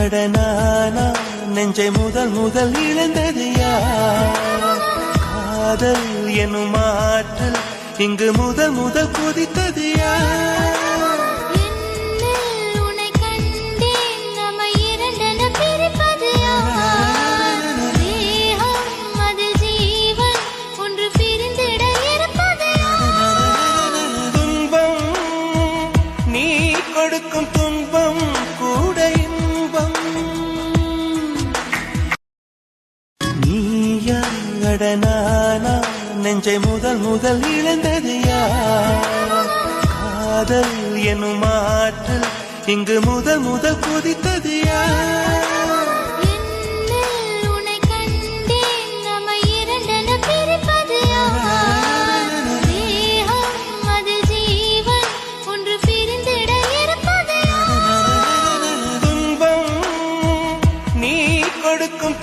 அடனானா நெஞ்சை முதல் முதல் இழந்தது யார்? காதல் எனும் ஆற்றல் இங்கு முதல் முதல் கொதித்தது யார்? கொடுக்கும் துன்பம் கூட இன்பம் நீயாடனானா நெஞ்சை முதல் முதல் இழந்தது யார்? காதல் எனும் ஆற்றல் இங்கு முதல் முதல் கொதித்தது யார்? கொடுக்கும்